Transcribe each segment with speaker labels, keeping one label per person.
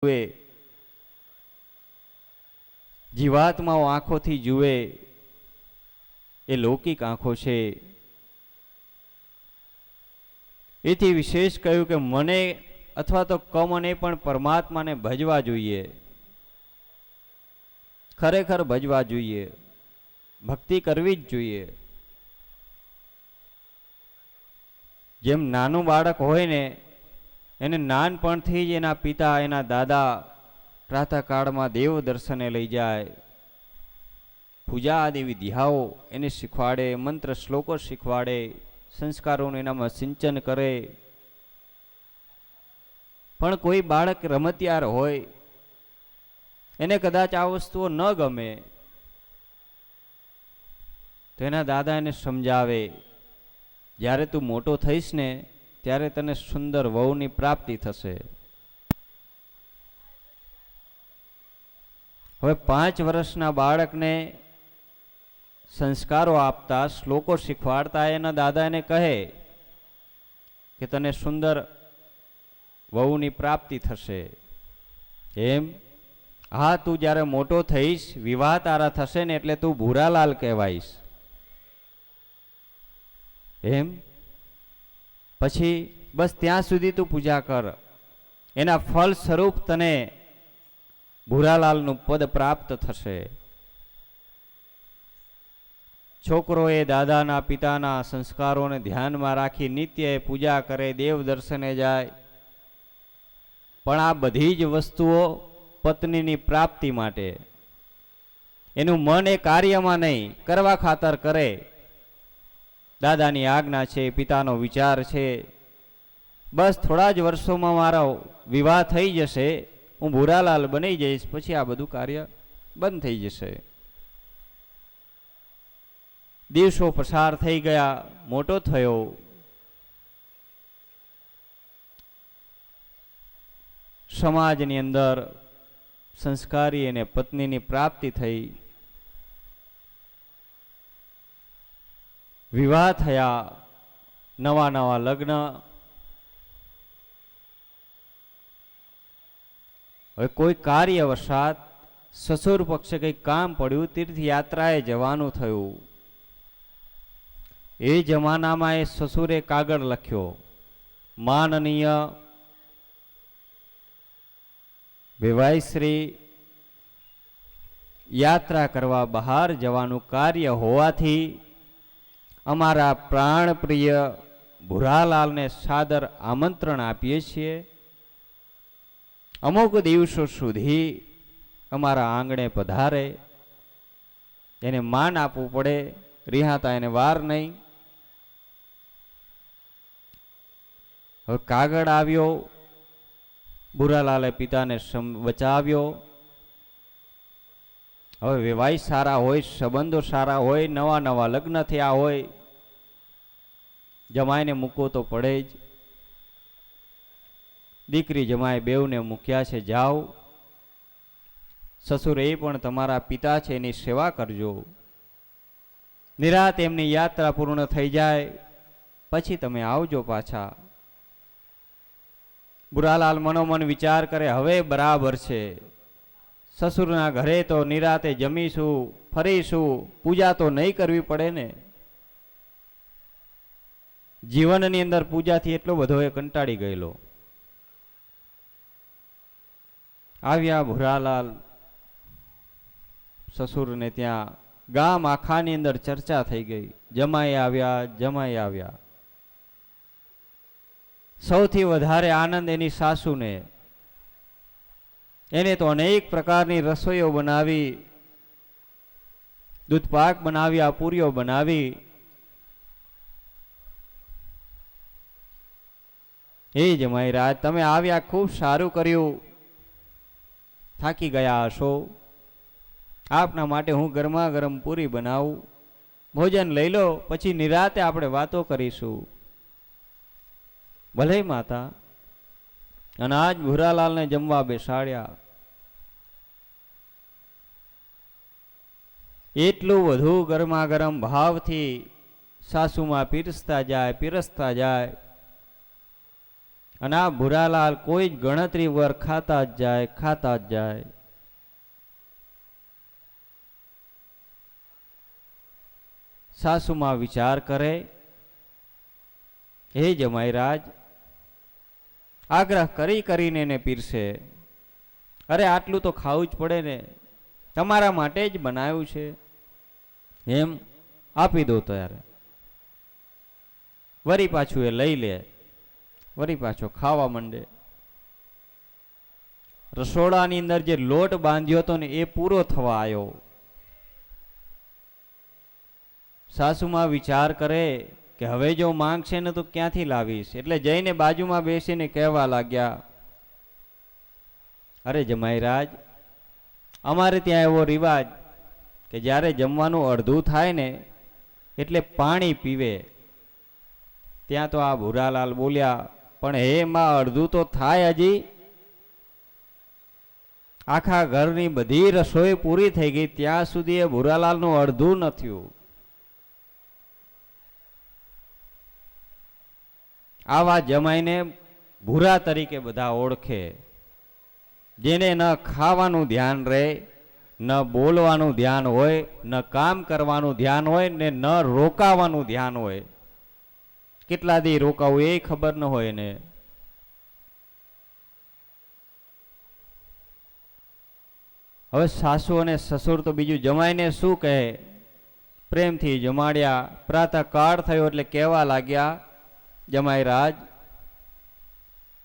Speaker 1: જુએ, જીવાત્માઓ આંખોથી જુએ એ લૌકિક આંખો છે. એથી વિશેષ કહ્યું કે મને અથવા તો કમને પણ પરમાત્માને ભજવા જોઈએ, ખરેખર ભજવા જોઈએ, ભક્તિ કરવી જ જોઈએ. જેમ નાનું બાળક હોય ને, એને નાનપણથી જ એના પિતા એના દાદા પ્રાતઃકાળમાં દેવ દર્શને લઈ જાય, પૂજા આદિ વિધિયાઓ એને શીખવાડે, મંત્ર શ્લોકો શીખવાડે, સંસ્કારોનું એનામાં સિંચન કરે. પણ કોઈ બાળક રમતિયાર હોય, એને કદાચ આ વસ્તુઓ ન ગમે, તો એના દાદા એને સમજાવે, જ્યારે તું મોટો થઈશ ને ત્યારે તને સુંદર વહુની પ્રાપ્તિ થશે. હવે 5 વર્ષના બાળકને સંસ્કારો આપતા, શ્લોકો શીખવાડતા એના દાદા એને કહે કે તને સુંદર વહુની પ્રાપ્તિ થશે. એમ હા, તું જ્યારે મોટો થઈશ, વિવાહ તારા થશે ને એટલે તું ભૂરાલાલ કહેવાઈશ. એમ પછી બસ ત્યાં સુધી તું પૂજા કર, એના ફળ સ્વરૂપ તને ભૂરાલાલનું પદ પ્રાપ્ત થશે. છોકરો એ દાદાના પિતાના સંસ્કારોને ધ્યાનમાં રાખી નિત્ય પૂજા કરે, દેવ દર્શને જાય. પણ આ બધી જ વસ્તુઓ પત્નીની પ્રાપ્તિ માટે, એનું મન એ કાર્યમાં નહીં, કરવા ખાતર કરે. દાદાની આજ્ઞા છે, પિતાનો વિચાર છે, બસ થોડા જ વર્ષોમાં મારો વિવાહ થઈ જશે, હું ભૂરાલાલ બની જઈશ, પછી આ બધું કાર્ય બંધ થઈ જશે. દિવસો પસાર થઈ ગયા, મોટો થયો. સમાજની અંદર સંસ્કારી અને પત્નીની પ્રાપ્તિ થઈ, વિવાહ થયા, નવા નવા લગ્ન. હવે કોઈ કાર્યવશાત સસુર પક્ષે કંઈક કામ પડ્યું, તીર્થયાત્રાએ જવાનું થયું. એ જમાનામાં એ સસુરે કાગળ લખ્યો, માનનીય વિવાહશ્રી યાત્રા કરવા બહાર જવાનું કાર્ય હોવાથી અમારા પ્રાણપ્રિય ભૂરાલાલને સાદર આમંત્રણ આપીએ છીએ. અમુક દિવસો સુધી અમારા આંગણે પધારે, એને માન આપવું પડે, રિહાતા એને વાર નહીં. હવે કાગળ આવ્યો, ભૂરાલાલે પિતાને બચાવ્યો. હવે વિવાહ સારા હોય, સંબંધો સારા હોય, નવા નવા લગ્ન થયા હોય, જમાઈને મૂકવો તો પડે જ. દીકરી જમાઈ બેવને મૂક્યા છે, જાઓ. સસુર એ પણ તમારા પિતા છે, એની સેવા કરજો. નિરાત એમની યાત્રા પૂર્ણ થઈ જાય પછી તમે આવજો પાછા. ભૂરાલાલ મનોમન વિચાર કરે, હવે બરાબર છે, સસુરના ઘરે તો નિરાતે જમીશું, ફરીશું, પૂજા તો નહીં કરવી પડે ને. જીવનની અંદર પૂજાથી એટલો બધો એ કંટાળી ગયેલો. આવ્યા ભૂરાલાલ સસુરને ત્યાં, ગામ આખાની અંદર ચર્ચા થઈ ગઈ, જમાઈ આવ્યા, જમાઈ આવ્યા. સૌથી વધારે આનંદ એની સાસુને. એને તો અનેક પ્રકારની રસોઈઓ બનાવી, દૂધપાક બનાવ્યા, પૂરીઓ બનાવી. એ જમાઈ રાજ, તમે આવ્યા, ખૂબ સારું કર્યું, થાકી ગયા હશો, આપના માટે હું ગરમા ગરમ પૂરી બનાવું, ભોજન લઈ લો, પછી નિરાતે આપણે વાતો કરીશું. ભલે માતા. અને આજ ભૂરાલાલને જમવા બેસાડ્યા. એટલું વધુ ગરમા ગરમ ભાવથી સાસુમાં પીરસતા જાય, પીરસતા જાય. અને આ ભૂરાલાલ કોઈ જ ગણતરી વર ખાતા જ જાય, ખાતા જ જાય. સાસુમાં વિચાર કરે, હે જમાઈરાજ, આગ્રહ કરી કરીને એને પીરસે. અરે આટલું તો ખાવું જ પડે ને, તમારા માટે જ બનાવ્યું છે, એમ આપી દો ત્યારે. વરી પાછું એ લઈ લે, વરી પાછો ખાવા માંડે. રસોડાની અંદર જે લોટ બાંધ્યો હતો ને એ પૂરો થવા આવ્યો. સાસુમાં વિચાર કરે કે હવે જો માંગશે ને તો ક્યાંથી લાવીશ, એટલે જઈને બાજુમાં બેસીને કહેવા લાગ્યા, અરે જમાઈરાજ, અમારે ત્યાં એવો રિવાજ કે જ્યારે જમવાનું અડધું થાય ને એટલે પાણી પીવે. ત્યાં તો આ ભૂરાલાલ બોલ્યા, પણ હે માં, અડધું તો થાય હજી. આખા ઘરની બધી રસોઈ પૂરી થઈ ગઈ, ત્યાં સુધી એ ભૂરાલાલનું અડધું ન થયું. આવા જમાઈને ભૂરા તરીકે બધા ઓળખે, જેને ન ખાવાનું ધ્યાન રહે, ન બોલવાનું ધ્યાન હોય, ન કામ કરવાનું ધ્યાન હોય, ને ન રોકાવાનું ધ્યાન હોય. કેટલા દી રોકાવું એ ખબર ન હોય ને. હવે સાસુ અને સસુર તો બીજું જમાઈને શું કહે, પ્રેમથી જમાડ્યા. પ્રાતઃકાળ થયો એટલે કહેવા લાગ્યા, જમાઈરાજ,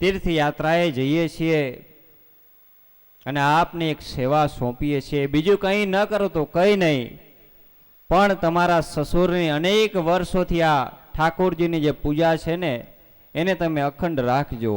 Speaker 1: તીર્થયાત્રાએ જઈએ છીએ અને આપને એક સેવા સોંપીએ છીએ. બીજું કંઈ ન કરો તો કંઈ નહીં, પણ તમારા સસુરની અનેક વર્ષોથી આ ઠાકોરજીની જે પૂજા છે ને એને તમે અખંડ રાખજો.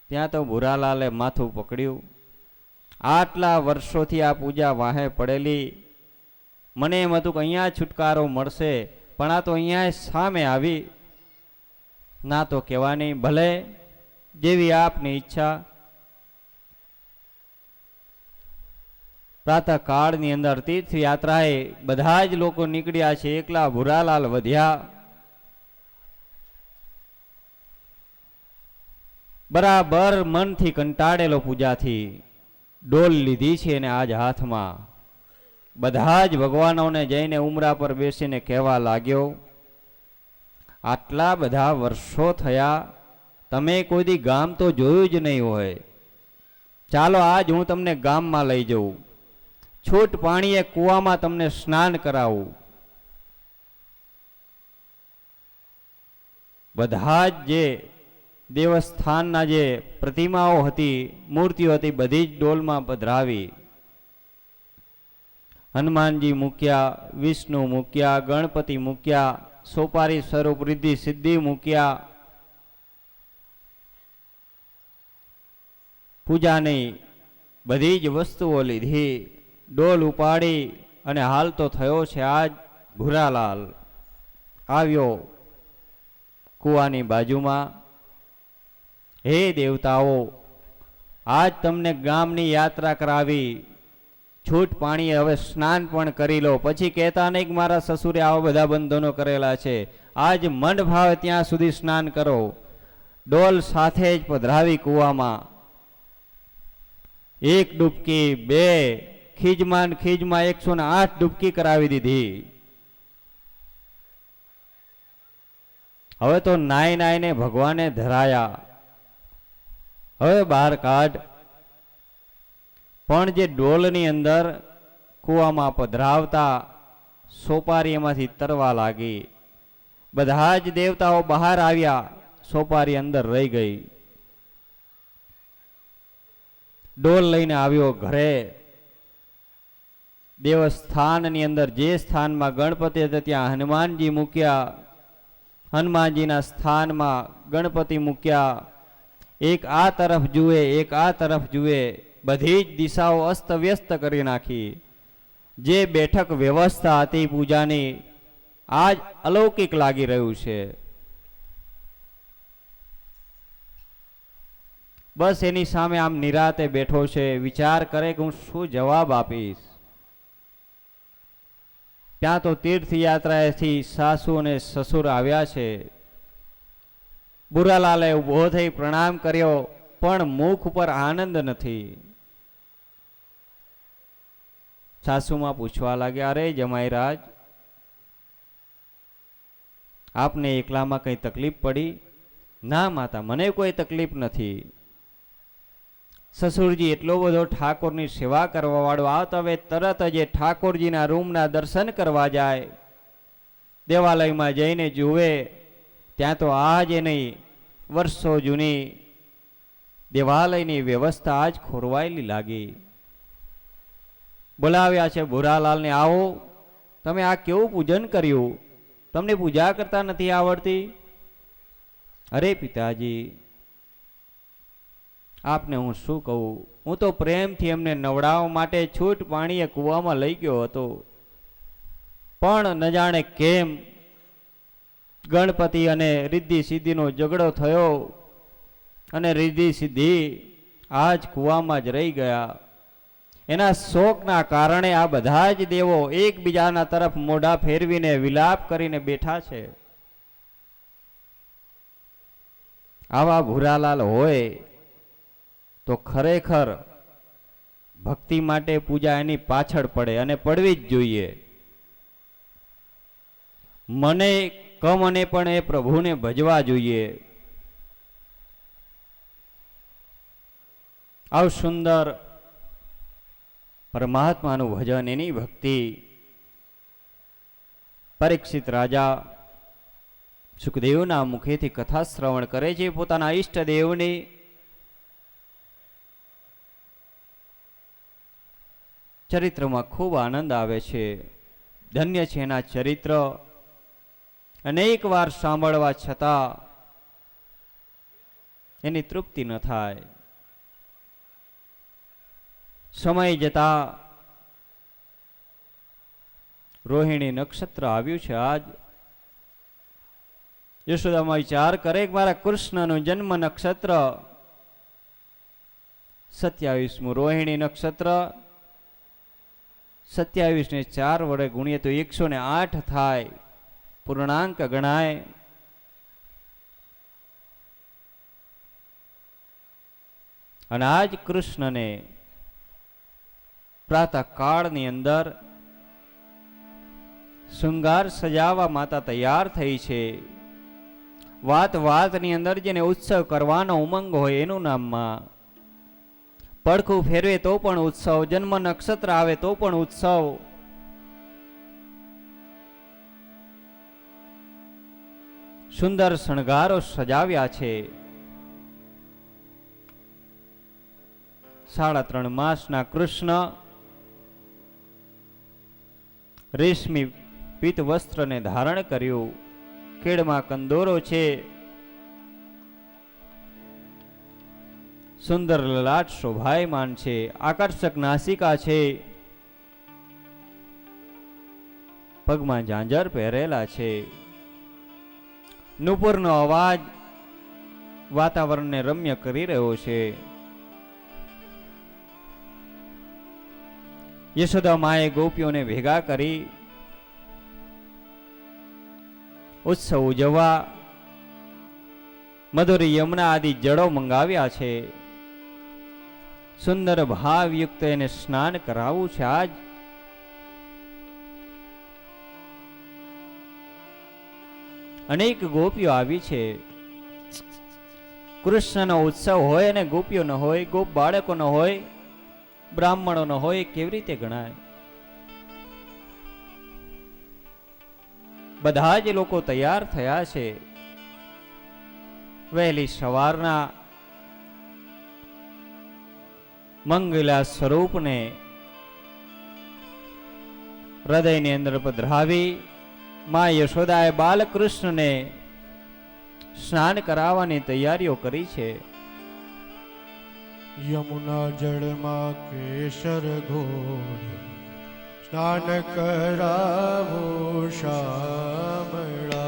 Speaker 1: ત્યાં તો ભૂરાલાલે માથું પકડ્યું. આટલા વર્ષોથી આ પૂજા વાહે પડેલી, મને એમ હતું કે અહીંયા છુટકારો મળશે, પણ આ તો અહીંયા સામે આવી. ના તો કહેવાની, ભલે જેવી આપની ઈચ્છા. પ્રાતઃકાળની અંદર તીર્થયાત્રાએ બધા જ લોકો નીકળ્યા છે, એકલા ભૂરાલાલ વધ્યા. બરાબર મનથી કંટાળેલો પૂજાથી ડોલ લીધી છે અને આજ હાથમાં. બધા જ ભગવાનોને જઈને ઉમરા પર બેસીને કહેવા લાગ્યો, આટલા બધા વર્ષો થયા, તમે કોઈ દી ગામ તો જોયું જ નહીં હોય. ચાલો આજ હું તમને ગામમાં લઈ જઉં, છૂટ પાણીએ કૂવામાં તમને સ્નાન કરાવું. બધા જ જે દેવસ્થાનના જે પ્રતિમાઓ હતી, મૂર્તિઓ હતી, બધી જ ડોલમાં પધરાવી. હનુમાનજી મૂક્યા, વિષ્ણુ મૂક્યા, ગણપતિ મૂક્યા, સોપારી સ્વરૂપ રિદ્ધિ સિદ્ધિ મૂક્યા. પૂજાની બધી જ વસ્તુઓ લીધી, ડોલ ઉપાડી અને હાલ તો થયો છે આજ ભૂરાલાલ આવ્યો કૂવાની બાજુમાં. હે દેવતાઓ, આજ તમને ગામની યાત્રા કરાવી, છૂટ પાણીએ હવે સ્નાન પણ કરી લો. પછી કહેતા નહીં કે મારા સસુરે આવા બધા બંધનો કરેલા છે. આજ મન ભાવે ત્યાં સુધી સ્નાન કરો. ડોલ સાથે જ પધરાવી કૂવામાં. એક ડૂબકી, બે, ખીજમાં 108 ડૂબકી કરાવી દીધી. હવે તો નાઈ નાઈને ભગવાને ધરાયા. હવે બહાર કાઢ. પણ જે ડોલની અંદર કૂવામાં પધરાવતા સોપારી એમાંથી તરવા લાગી. બધા જ દેવતાઓ બહાર આવ્યા, સોપારી અંદર રહી ગઈ. ડોલ લઈને આવ્યો ઘરે. દેવસ્થાનની અંદર જે સ્થાનમાં ગણપતિ હતા ત્યાં હનુમાનજી મૂક્યા, હનુમાનજીના સ્થાનમાં ગણપતિ મૂક્યા. એક આ તરફ જુએ, એક આ તરફ જુએ, બધી જ દિશાઓ અસ્તવ્યસ્ત કરી નાખી. જે બેઠક વ્યવસ્થા હતી પૂજાની, આજ અલૌકિક લાગી રહ્યું છે. બસ એની સામે આમ નિરાતે બેઠો છે, વિચાર કરે કે હું શું જવાબ આપીશ. ત્યાં તો તીર્થયાત્રાએથી સાસુ અને સસુર આવ્યા છે. બુરાલાલે ઊભો થઈ પ્રણામ કર્યો, પણ મુખ ઉપર આનંદ નથી. સાસુમાં પૂછવા લાગ્યા, અરે જમાઈ રાજ, આપને એકલામાં કઈ તકલીફ પડી? ના માતા, મને કોઈ તકલીફ નથી. સસુરજી એટલો બધો ઠાકોરની સેવા કરવા વાળો, આવત હવે તરત જ ઠાકોરજીના રૂમના દર્શન કરવા જાય, દેવાલયમાં જઈને જુએ, ત્યાં તો આજ નહીં વર્ષો જૂની દેવાલયની વ્યવસ્થા આજ ખોરવાયેલી લાગી. બોલાવ્યા છે ભુરાલાલને, આવો, તમે આ કેવું પૂજન કર્યું? તમને પૂજા કરતા નથી આવડતી? અરે પિતાજી, આપને હું શું કહું, હું તો પ્રેમથી એમને નવડાવવા માટે છૂટ પાણીએ કૂવામાં લઈ ગયો હતો, પણ ન જાણે કેમ ગણપતિ અને રિદ્ધિ સિદ્ધિનો ઝઘડો થયો અને રિદ્ધિ સિદ્ધિ આજ કૂવામાં જ રહી ગયા. એના શોકના કારણે આ બધા જ દેવો એકબીજાના તરફ મોઢા ફેરવીને વિલાપ કરીને બેઠા છે. આવા ભુરાલાલ હોય તો ખરેખર ભક્તિ માટે પૂજા એની પાછળ પડે અને પડવી જ જોઈએ. મને કમને પણ એ પ્રભુને ભજવા જોઈએ. આવું સુંદર પરમાત્માનું ભજન, એની ભક્તિ. પરીક્ષિત રાજા સુખદેવના મુખેથી કથા શ્રવણ કરે છે પોતાના ઈષ્ટદેવની. ચરિત્રમાં ખૂબ આનંદ આવે છે. ધન્ય છે એના ચરિત્ર. અનેક વાર સાંભળવા છતાં એની તૃપ્તિ ન થાય. સમય જતા રોહિણી નક્ષત્ર આવ્યું છે. આજ યશોદામાં વિચાર કરે કે મારા કૃષ્ણનું જન્મ નક્ષત્ર 27મું રોહિણી નક્ષત્ર. 27 ને 4 વડે ગુણીએ તો 108 થાય, પૂર્ણાંક ગણાય. અને આજ કૃષ્ણને પ્રાતઃ કાળની અંદર શૃંગાર સજાવવા માતા તૈયાર થઈ છે. વાત વાતની અંદર જેને ઉત્સવ કરવાનો ઉમંગ હોય એનું નામમાં પડખું ફેરવે તો પણ ઉત્સવ, જન્મ નક્ષત્ર આવે તો પણ ઉત્સવ. સુંદર શણગારો સજાવ્યા છે. 3.5 માસના કૃષ્ણ રેશમી પીત વસ્ત્રને ધારણ કર્યું. કેડમાં કંદોરો છે. સુંદર લલાટ શોભાયમાન છે. આકર્ષક નાસિકા છે. પગમાં ઝાંઝર પહેરેલા છે. નુપુરનો અવાજ વાતાવરણને રમ્ય કરી રહ્યો છે. યશોદા માએ ગોપીઓને ભેગા કરી ઉત્સવ ઉજવવા મધુરી યમુના આદિ જળો મંગાવ્યા છે. સુંદર ભાવયુક્ત એને સ્નાન કરાવવું છે. આજ અનેક ગોપીઓ આવી છે. કૃષ્ણનો ઉત્સવ હોય અને ગોપીઓ ન હોય, ગોપ બાળકો ન હોય, બ્રાહ્મણો ન હોય, કેવી રીતે ગણાય? બધા જ લોકો તૈયાર થયા છે. વહેલી સવારના મંગલા સ્વરૂપને હૃદયની અંદર પધરાવી મા યશોદાએ બાલકૃષ્ણને સ્નાન કરાવવાની તૈયારીઓ કરી છે.
Speaker 2: યમુના જળમાં કેસર ઘોળી સ્નાન કરાવો શામળા.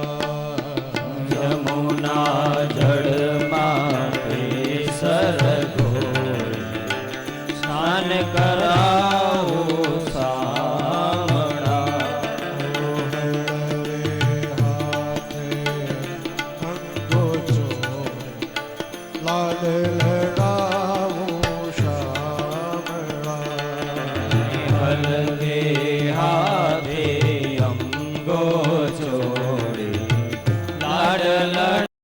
Speaker 1: યમુના જળમાં કેસર ઘોળી સ્નાન કરાવો શામળા.
Speaker 2: હળવે હાથે અંગો ચોળો
Speaker 1: અલગે